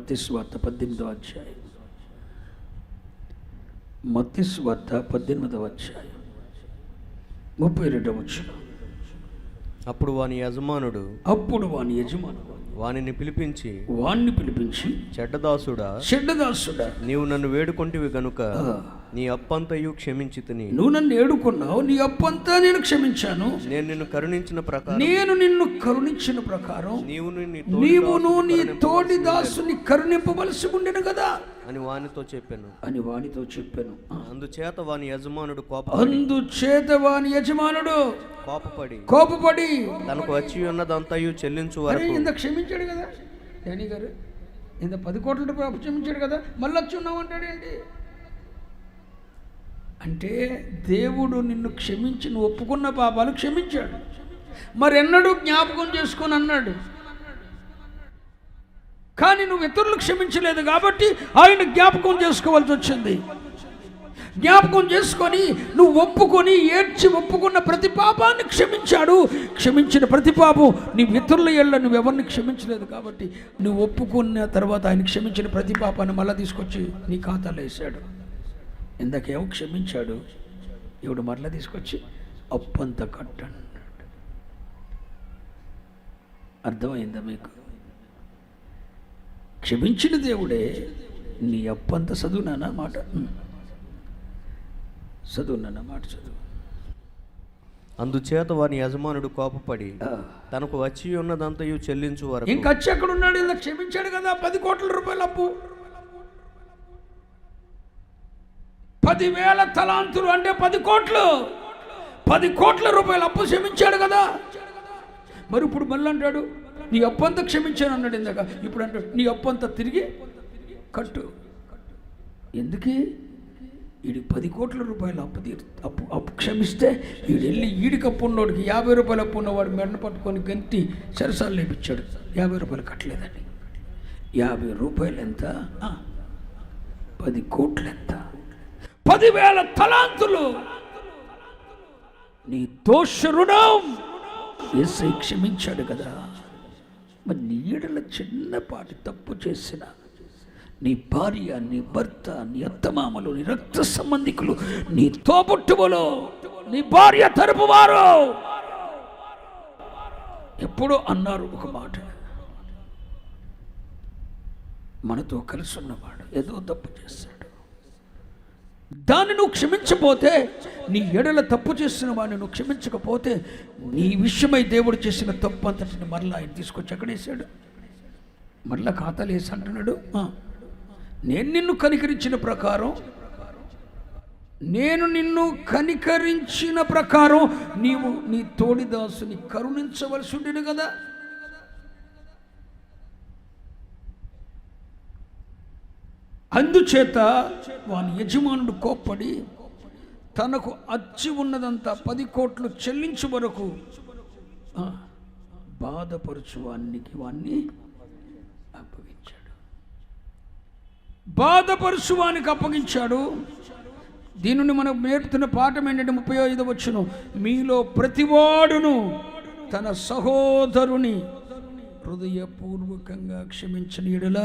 మత్తయి సువార్త 18వ అధ్యాయం. మత్తయి సువార్త 18వ అధ్యాయం 32వ వచనం. అప్పుడు వాని యజమానుడు వానిని పిలిపించి చెడ్డదాసుడా నీవు నన్ను వేడుకొంటివి గనుక నీ అప్పంతయు క్షమించితిని. నువ్వు నన్ను ఏడుకున్నావు, నీ అప్పంతా నేను క్షమించాను. నేను నిన్ను కరుణించిన ప్రకారం నీవును నీ తోటి దాసుని కరుణింపవలసి ఉండెను కదా అని వానితో చెప్పాను. అందుచేత వాని యజమానుడు కోపపడి తనకు వచ్చి ఉన్నదంతయు చెల్లించు వరకు. ఇంత క్షమించాడు కదా డానీ గారు, ఇంత 10 కోట్ల రూపాయలు క్షమించాడు కదా, మళ్ళీ వచ్చి ఉన్నావు అంటాడు ఏంటి అంటే? దేవుడు నిన్ను క్షమించి నువ్వు ఒప్పుకున్న పాపాలు క్షమించాడు, మరెన్నడూ జ్ఞాపకం చేసుకొని అన్నాడు. కానీ నువ్వు ఇతరులు క్షమించలేదు కాబట్టి ఆయన జ్ఞాపకం చేసుకోవాల్సి వచ్చింది. జ్ఞాపకం చేసుకొని నువ్వు ఒప్పుకొని ఏడ్చి ఒప్పుకున్న ప్రతి పాపాన్ని క్షమించాడు. క్షమించిన ప్రతి పాపం నీ ఇతరుల ఏళ్ళ నువ్వు ఎవరిని క్షమించలేదు కాబట్టి నువ్వు ఒప్పుకున్న తర్వాత ఆయన క్షమించిన ప్రతి పాపాన్ని మళ్ళీ తీసుకొచ్చి నీ ఖాతాలో వేసాడు. ఇందాకేమో క్షమించాడు, ఇప్పుడు మరలా తీసుకొచ్చి అప్పంత కట్టండి. అర్థమైందా మీకు? క్షమించిన దేవుడే నీ అప్పంత చదువునానా మాట చదువు. అందుచేత వాని యజమానుడు కోపపడి తనకు వచ్చి ఉన్నదంతయు చెల్లించు వరకు. ఇంకా వచ్చి ఎక్కడున్నాడు? ఇలా క్షమించాడు కదా 10 కోట్ల రూపాయల అప్పు, 10,000 తలాంతులు అంటే 10 కోట్ల రూపాయల అప్పు క్షమించాడు కదా. మరి ఇప్పుడు మళ్ళీ అంటాడు నీ అప్పంతా క్షమించాను అన్నాడు ఇందాక. ఇప్పుడు అంటాడు నీ అప్పంతా తిరిగి కట్టు. ఎందుకు? వీడి 10 కోట్ల రూపాయల అప్పు క్షమిస్తే వీడు వెళ్ళి వీడికి అప్పు ఉన్నవాడికి 50 రూపాయలు అప్పు ఉన్నవాడు మెడను పట్టుకొని గంటి సరసాలు లేపించాడు. 50 రూపాయలు కట్టలేదని. 50 రూపాయలు ఎంత? 10 కోట్లు ఎంత? 10,000 తలాంతులు నీ దోష రుణం యేసయ్య క్షమించాడు కదా. మరి నీ ఎడల చిన్నపాటి తప్పు చేసిన నీ భార్య, నీ భర్త, నీ అత్తమామలు, నీ రక్త సంబంధికులు, నీ తోబుట్టువులు, నీ భార్య తరపు వారు ఎప్పుడో అన్నారు ఒక మాట, మనతో కలిసి ఉన్నవాడు ఏదో తప్పు చేశాడు, దాన్ని నువ్వు క్షమించపోతే, నీ ఎడల తప్పు చేసిన వాడిని నువ్వు క్షమించకపోతే నీ విషయమై దేవుడు చేసిన తప్పు అంతటిని మరలా ఆయన తీసుకొచ్చి ఎక్కడేశాడు? మరలా ఖాతాలు వేసి అంటున్నాడు, నేను నిన్ను కనికరించిన ప్రకారం నీవు నీ తోడిదాసుని కరుణించవలసి ఉండేది కదా. అందుచేత వాని యజమానుడు కోప్పడి తనకు అచ్చి ఉన్నదంతా 10 కోట్లు చెల్లించు వరకు బాధపరచు వానికి అప్పగించాడు. దీని నుండి మనం నేర్పుతున్న పాఠం ఏంటంటే 35వ వచనం, మీలో ప్రతివాడును తన సహోదరుని హృదయపూర్వకంగా క్షమించిన యెడల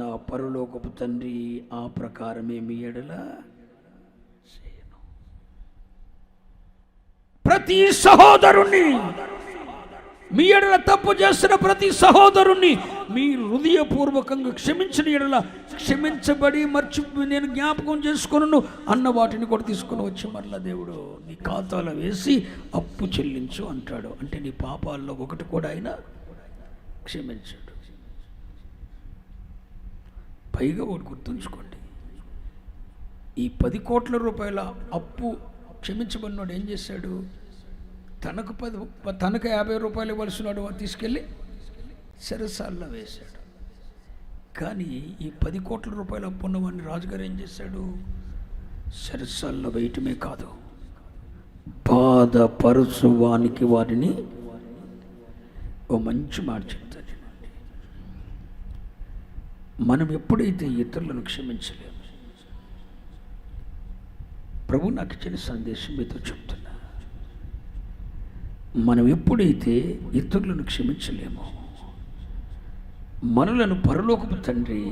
నా పరలోకపు తండ్రి ఆ ప్రకారమే మీ ఎడల చేయను. ప్రతి సహోదరుణ్ణి, మీ ఎడల తప్పు చేస్తున్న ప్రతి సహోదరుణ్ణి మీరు హృదయపూర్వకంగా క్షమించిన ఎడల క్షమించబడి నేను జ్ఞాపకం చేసుకొను అన్న వాటిని కూడా తీసుకొని వచ్చి మరలా దేవుడు నీ ఖాతాలో వేసి అప్పు చెల్లించు అంటాడు. అంటే నీ పాపాల్లో ఒకటి కూడా ఆయన క్షమించాడు. పైగా ఒకటి గుర్తుంచుకోండి, ఈ 10 కోట్ల రూపాయల అప్పు క్షమించబడినాడు ఏం చేశాడు? తనకు 50 రూపాయలు ఇవ్వాల్సినాడు తీసుకెళ్ళి చెరసాల్లో వేశాడు. కానీ ఈ 10 కోట్ల రూపాయల అప్పు ఉన్నవాడిని రాజుగారు ఏం చేశాడు? చెరసాల్లో వేయటమే కాదు, బాధపరుచు వారిని ఓ మంచి మాట చెప్తాడు. మనం ఎప్పుడైతే ఇతరులను క్షమించలేము, ప్రభు నాకు ఇచ్చిన సందేశం మీతో చెప్తున్నా, మనం ఎప్పుడైతే ఇతరులను క్షమించలేమో మనలను పరలోకపు తండ్రి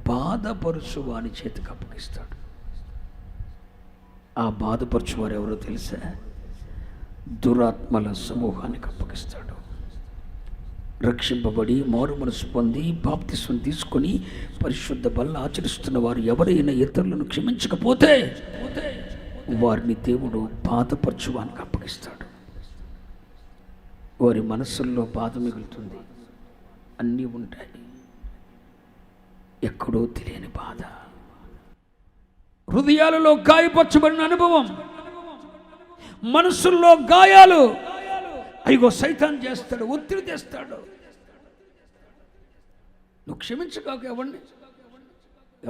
బాధపరుచు వాని చేతికి అప్పగిస్తాడు. ఆ బాధపరచువారు ఎవరో తెలుసా? దురాత్మల సమూహానికి అప్పగిస్తాడు. రక్షింపబడి మారు మనసు పొంది బాప్తిస్వం తీసుకొని పరిశుద్ధ బల్ల ఆచరిస్తున్న వారు ఎవరైనా ఇతరులను క్షమించకపోతే వారిని దేవుడు బాధపరచువానికి అప్పగిస్తాడు. వారి మనస్సుల్లో బాధ మిగులుతుంది, అన్నీ ఉంటాయి, ఎక్కడో తెలియని బాధ, హృదయాలలో గాయపరచబడిన అనుభవం, మనసుల్లో గాయాలు. అయ్యో సైతాన్ చేస్తాడు, ఒత్తిడి తెస్తాడు. నువ్వు క్షమించకాక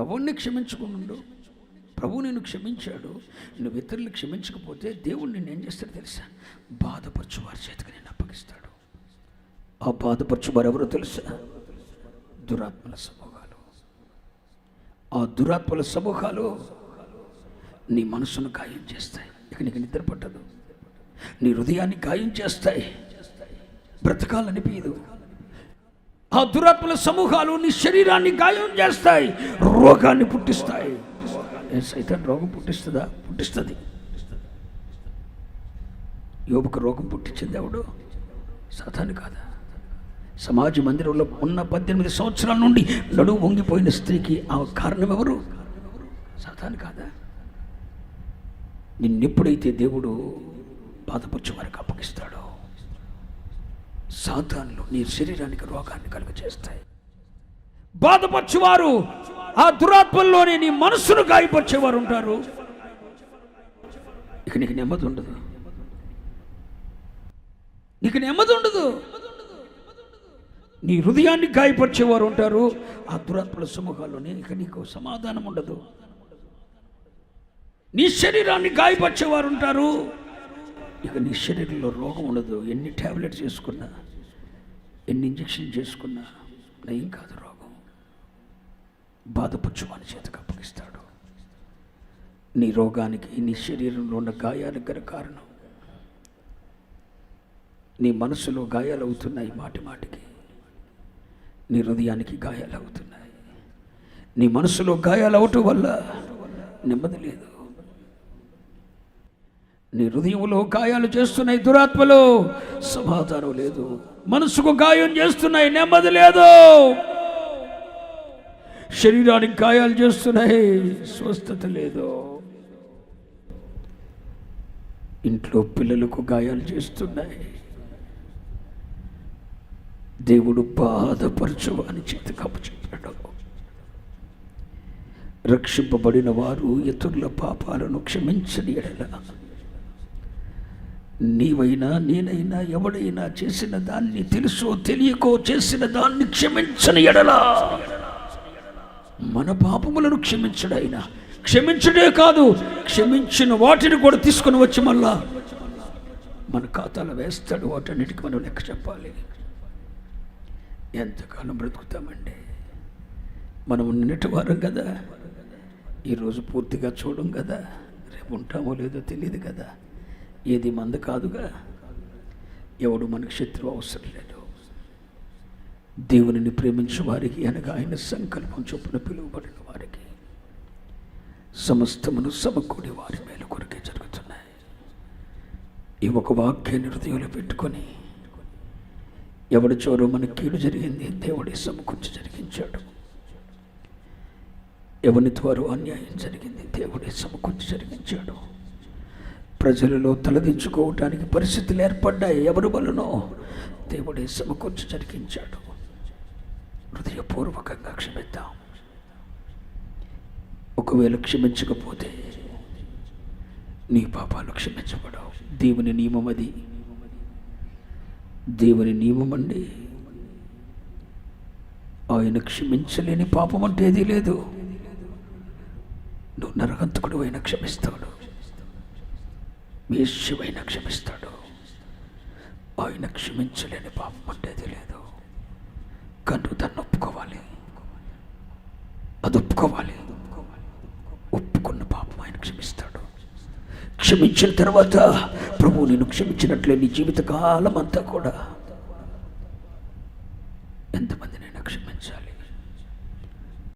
ఎవరిని క్షమించుకున్నాడు? ప్రభు నేను క్షమించాడు. నువ్వు ఇతరులు క్షమించకపోతే దేవుడు నిన్ను ఏం చేస్తాడు తెలుసా? బాధపరచు వారి చేతికి నేను అప్పగిస్తాడు. ఆ బాధపరచు వారు ఎవరో తెలుసా? దురాత్మల సమూహాలు. ఆ దురాత్మల సమూహాలు నీ మనసును గాయం చేస్తాయి. ఇక నీకు నిద్ర పట్టదు. నీ హృదయాన్ని గాయం చేస్తాయి, బ్రతకాలనిపించదు. ఆ దురాత్మల సమూహాలు నీ శరీరాన్ని గాయం చేస్తాయి, రోగాన్ని పుట్టిస్తాయి. సైతాన్ రోగం పుట్టిస్తుందా? పుట్టిస్తుంది. యోబుకు రోగం పుట్టించింది ఎవడు? సాతాను కాదా? సమాజ మందిరంలో ఉన్న 18 సంవత్సరాల నుండి నడువు వంగిపోయిన స్త్రీకి ఆ కారణం ఎవరు? సాతాను కాదా? నిన్నెప్పుడైతే దేవుడు బాధపరచు వారికి అప్పగిస్తాడో, సాతానులు నీ శరీరానికి రోగాన్ని కలుగజేస్తాయి. బాధపరచువారు ఆ దురాత్మల్లోనే నీ మనస్సును గాయపరిచేవారు ఉంటారు. ఇక నీకు నెమ్మది ఉండదు, నీకు నెమ్మది ఉండదు. నీ హృదయాన్ని గాయపరిచేవారు ఉంటారు ఆ దురాత్మల సమూహాల్లోనే. ఇక నీకు సమాధానం ఉండదు. నీ శరీరాన్ని గాయపరిచేవారు ఉంటారు. ఇక నీ శరీరంలో రోగం ఉండదు. ఎన్ని ట్యాబ్లెట్స్ చేసుకున్నా, ఎన్ని ఇంజక్షన్ చేసుకున్నా నయం కాదు రోగం. బాధపరచువాని చేతికి అప్పగిస్తాడు. నీ రోగానికి నీ శరీరంలో ఉన్న గాయాలకు గల కారణం, నీ మనసులో గాయాలు అవుతున్నాయి, మాటి మాటికి నీ హృదయానికి గాయాలు అవుతున్నాయి. నీ మనసులో గాయాలు అవటం వల్ల నెమ్మది లేదు. నీ హృదయంలో గాయాలు చేస్తున్నాయి దురాత్మలు, సమాధానం లేదు. మనసుకు గాయం చేస్తున్నాయి, నెమ్మది లేదు. శరీరానికి గాయాలు చేస్తున్నాయి, స్వస్థత లేదు. ఇంట్లో పిల్లలకు గాయాలు చేస్తున్నాయి. దేవుడు బాధపరచు అని చేతికి అప్పచెప్పాడు. రక్షింపబడిన వారు ఇతరుల పాపాలను క్షమించని ఎడల, నీవైనా నేనైనా ఎవడైనా చేసిన దాన్ని తెలుసో తెలియకో చేసిన దాన్ని క్షమించని ఎడల, మన పాపములను క్షమించడైనా, క్షమించడే కాదు క్షమించిన వాటిని కూడా తీసుకుని వచ్చి మళ్ళా మన ఖాతాలో వేస్తాడు. వాటన్నిటికీ మనం లెక్క చెప్పాలి. ఎంతకాలం బ్రతుకుతామండి? మనం నిన్నటి వారం కదా, ఈరోజు పూర్తిగా చూడం కదా, రేపు ఉంటామో లేదో తెలియదు కదా. ఏది మంద కాదుగా. ఎవడు మనకు శత్రువు అవసరం లేదు. దేవునిని ప్రేమించే వారికి అనగా ఆయన సంకల్పం చొప్పున పిలువబడిన వారికి సమస్తమును సమకూడి వారి మేలు కొరకే జరుగుతున్నాయి. ఈ ఒక వాక్యాన్ని హృదయంలో పెట్టుకొని, ఎవడి చోరు మనకి కీడు జరిగింది దేవుడే సమకూర్చి జరిగించాడు. ఎవరి ద్వారా అన్యాయం జరిగింది దేవుడే సమకూర్చి జరిగించాడు. ప్రజలలో తలదించుకోవటానికి పరిస్థితులు ఏర్పడ్డాయి, ఎవరి వలనో దేవుడే సమకూర్చి జరిగించాడు. హృదయపూర్వకంగా క్షమిద్దాం. ఒకవేళ క్షమించకపోతే నీ పాపాలు క్షమించబడవు. దేవుని నియమం అది. దేవుని నియమం అండి. ఆయన క్షమించలేని పాపం అంటే ఏదీ లేదు. నువ్వు నరహంతకుడు అయినా క్షమిస్తాడు, వేశ్యవైనా క్షమిస్తాడు. ఆయన క్షమించలేని పాపం అంటే ఏదీ లేదు. కానీ దాన్ని ఒప్పుకోవాలి, అది ఒప్పుకోవాలి. ఒప్పుకున్న పాపం ఆయన క్షమిస్తాడు. క్షమించిన తర్వాత ప్రభు నేను క్షమించినట్లే నీ జీవితకాలం అంతా కూడా